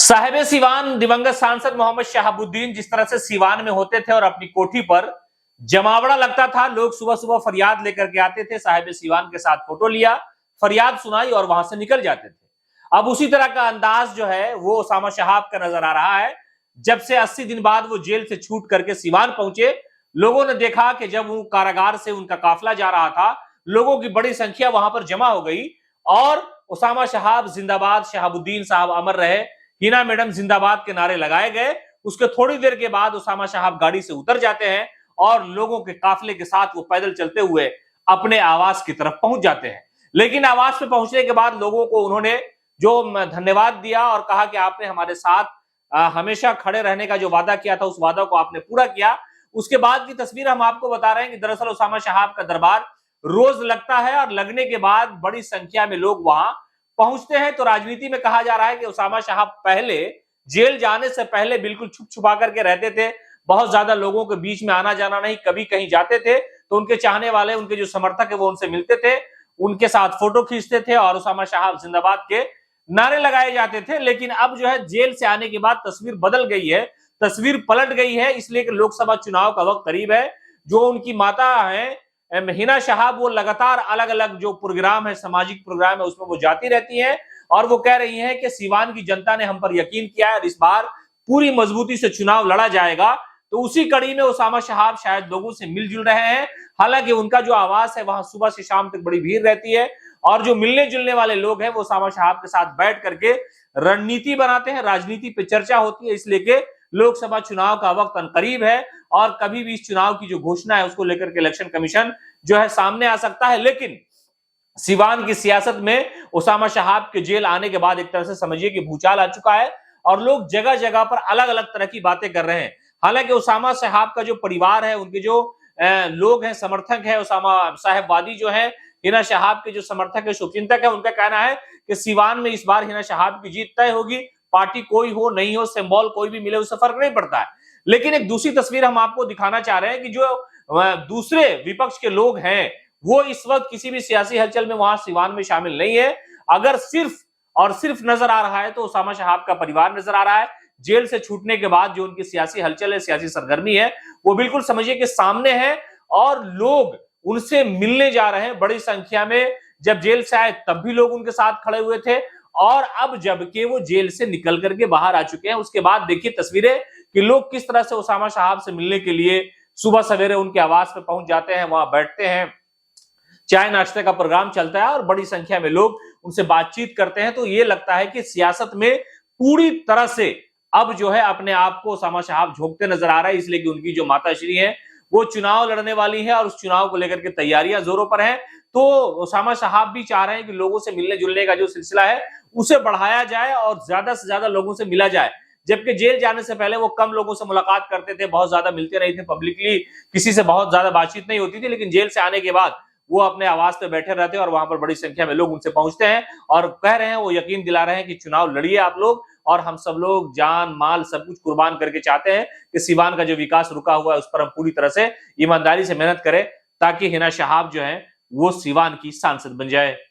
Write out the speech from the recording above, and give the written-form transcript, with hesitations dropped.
साहिब सीवान दिवंगत सांसद मोहम्मद शहाबुद्दीन जिस तरह से सीवान में होते थे और अपनी कोठी पर जमावड़ा लगता था, लोग सुबह सुबह फरियाद लेकर के आते थे, साहिब सीवान के साथ फोटो लिया, फरियाद सुनाई और वहां से निकल जाते थे। अब उसी तरह का अंदाज जो है वो ओसामा शहाब का नजर आ रहा है। जब से 80 दिन बाद वो जेल से छूट करके सीवान पहुंचे, लोगों ने देखा कि जब वो कारागार से उनका काफिला जा रहा था, लोगों की बड़ी संख्या वहां पर जमा हो गई और ओसामा शहाब जिंदाबाद, शहाबुद्दीन साहब अमर रहे, हिना मैडम जिंदाबाद के नारे लगाए गए। उसके थोड़ी देर के बाद ओसामा साहब गाड़ी से उतर जाते हैं और लोगों के काफिले के साथ वो पैदल चलते हुए अपने आवास की तरफ पहुंच जाते हैं। लेकिन आवास पे पहुंचने के बाद लोगों को उन्होंने जो धन्यवाद दिया और कहा कि आपने हमारे साथ हमेशा खड़े रहने का जो वादा किया था, उस वादा को आपने पूरा किया। उसके बाद की तस्वीर हम आपको बता रहे हैं कि दरअसल ओसामा साहब का दरबार रोज लगता है और लगने के बाद बड़ी संख्या में लोग वहां पहुंचते हैं। तो राजनीति में कहा जा रहा है कि ओसामा साहब पहले जेल जाने से पहले बिल्कुल छुप छुपा करके रहते थे, बहुत ज्यादा लोगों के बीच में आना जाना नहीं, कभी कहीं जाते थे तो उनके चाहने वाले, उनके जो समर्थक है वो उनसे मिलते थे, उनके साथ फोटो खींचते थे और ओसामा साहब जिंदाबाद के नारे लगाए जाते थे। लेकिन अब जो है जेल से आने के बाद तस्वीर बदल गई है, तस्वीर पलट गई है, इसलिए कि लोकसभा चुनाव का वक्त करीब है। जो उनकी माता है हिना शहाब, वो लगातार अलग अलग जो प्रोग्राम है, सामाजिक प्रोग्राम है, उसमें वो जाती रहती हैं और वो कह रही हैं कि सीवान की जनता ने हम पर यकीन किया है और इस बार पूरी मजबूती से चुनाव लड़ा जाएगा। तो उसी कड़ी में ओसामा साहब शायद लोगों से मिलजुल रहे हैं। हालांकि उनका जो आवास है वहां सुबह से शाम तक बड़ी भीड़ रहती है और जो मिलने जुलने वाले लोग हैं वो ओसामा साहब के साथ बैठ करके रणनीति बनाते हैं, राजनीति पे चर्चा होती है, इसलिए कि लोकसभा चुनाव का वक्त करीब है और कभी भी इस चुनाव की जो घोषणा है उसको लेकर के इलेक्शन कमीशन जो है सामने आ सकता है। लेकिन सीवान की सियासत में ओसामा साहब के जेल आने के बाद एक तरह से समझिए कि भूचाल आ चुका है और लोग जगह जगह पर अलग अलग तरह की बातें कर रहे हैं। हालांकि ओसामा साहब का जो परिवार है, उनके जो लोग हैं, समर्थक है, ओसामा साहबवादी जो है, हिना शहाब के जो समर्थक है, शुभचिंतक है, उनका कहना है कि सीवान में इस बार हिना शहाब की जीत तय होगी। पार्टी कोई हो नहीं हो, सिंबल कोई भी मिले, उससे फर्क नहीं पड़ता है। लेकिन एक दूसरी तस्वीर हम आपको दिखाना चाह रहे हैं कि जो दूसरे विपक्ष के लोग हैं वो इस वक्त किसी भी सियासी हलचल में वहां सीवान में शामिल नहीं है। अगर सिर्फ और सिर्फ नजर आ रहा है तो ओसामा साहब का परिवार नजर आ रहा है। जेल से छूटने के बाद जो उनकी सियासी हलचल है, सियासी सरगर्मी है, वो बिल्कुल समझिए कि सामने है और लोग उनसे मिलने जा रहे हैं बड़ी संख्या में। जब जेल से आए तब भी लोग उनके साथ खड़े हुए थे और अब जबकि वो जेल से निकल करके बाहर आ चुके हैं, उसके बाद देखिए तस्वीरें कि लोग किस तरह से ओसामा साहब से मिलने के लिए सुबह सवेरे उनके आवास पे पहुंच जाते हैं, वहां बैठते हैं, चाय नाश्ते का प्रोग्राम चलता है और बड़ी संख्या में लोग उनसे बातचीत करते हैं। तो ये लगता है कि सियासत में पूरी तरह से अब जो है अपने आप को ओसामा साहब झोंकते नजर आ रहा है, इसलिए कि उनकी जो माताश्री है वो चुनाव लड़ने वाली है और उस चुनाव को लेकर के तैयारियां जोरों पर हैं। तो ओसामा साहब भी चाह रहे हैं कि लोगों से मिलने जुलने का जो सिलसिला है उसे बढ़ाया जाए और ज्यादा से ज्यादा लोगों से मिला जाए। जबकि जेल जाने से पहले वो कम लोगों से मुलाकात करते थे, बहुत ज्यादा मिलते नहीं थे, पब्लिकली किसी से बहुत ज्यादा बातचीत नहीं होती थी। लेकिन जेल से आने के बाद वो अपने आवास पे बैठे रहते हैं और वहां पर बड़ी संख्या में लोग उनसे पहुंचते हैं और कह रहे हैं, वो यकीन दिला रहे हैं कि चुनाव लड़िए आप लोग और हम सब लोग जान माल सब कुछ कुर्बान करके चाहते हैं कि सीवान का जो विकास रुका हुआ है उस पर हम पूरी तरह से ईमानदारी से मेहनत करें ताकि हिना शहाब जो है वो सीवान की सांसद बन जाए।